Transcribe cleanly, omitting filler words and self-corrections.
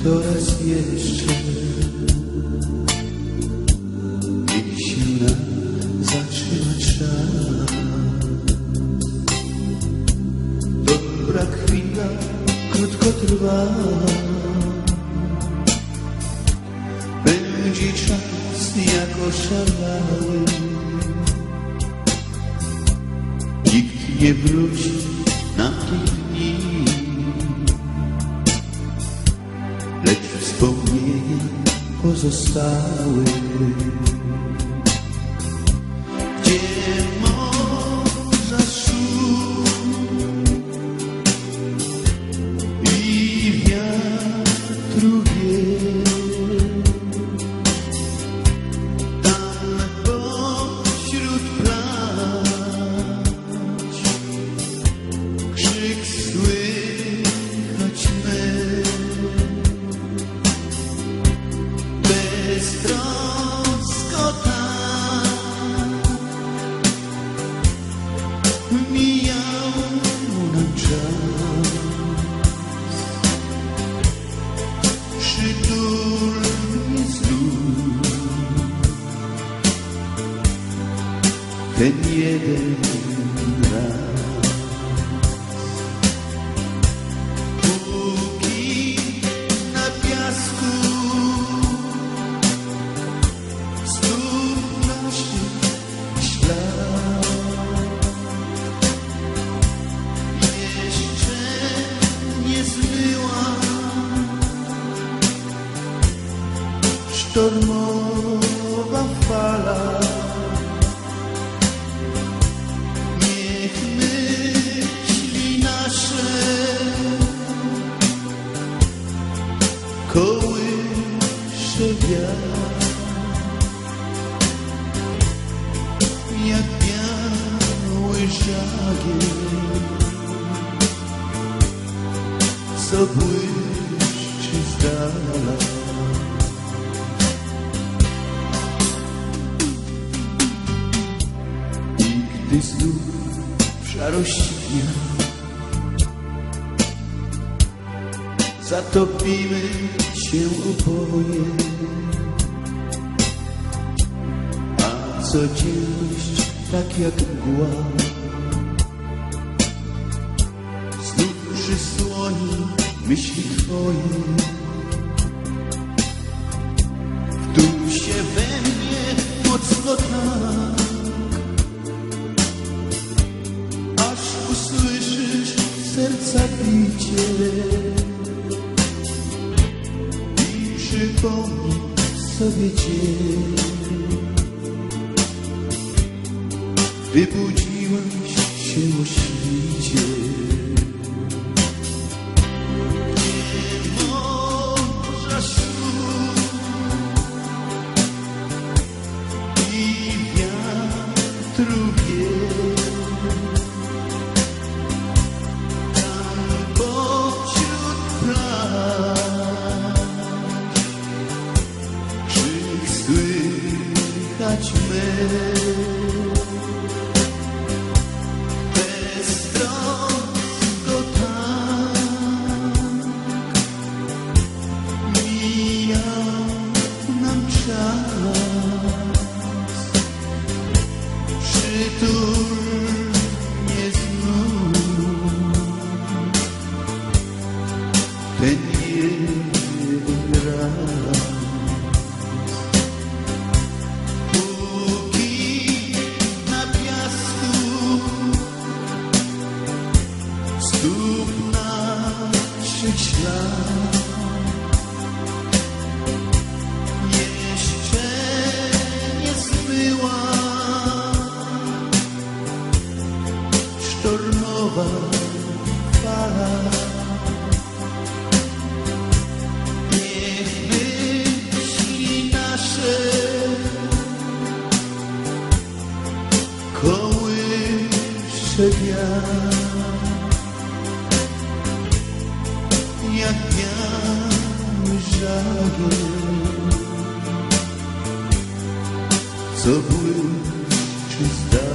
to raz jeszcze niech się nam zatrzyma czas. Dobra chwila krótko trwa, będzie czas jak oszalały. Nikt nie wróci na tych dni, lecz wspomnienia pozostały. Gdzie morza szum i wiatru wie, tam pośród plać krzyk słychać my. Beztrosko tak mijał nam czas. Przytulnie znów ten jeden raz. Póki na piasku znów naszych ślad, jeszcze nie zmyła sztormowa fala. Niech myśli nasze kołysze wiatr, jak biały żagiel, co błyszczy z dala. Gdy znów w szarości dnia zatopimy się oboje, a codzienność tak jak mgła znów przysłoni myśli twoje. Wtuł się we mnie mocno tak, aż usłyszysz serca bicie i przypomnij sobie cię. Wybudziłeś się o świcie. Gdzie morza szum i wiatru wie, tam pośród plaż krzyk słychać my. Beztrosko tak mijał nam czas. Przytulnie znów ten jeden raz. Póki na piasku stóp naszych ślad, jeszcze nie zmyła sztormowa fala. Niech myśli nasze kołysze wiatr, jak biały żagiel, co błyszczy z dala.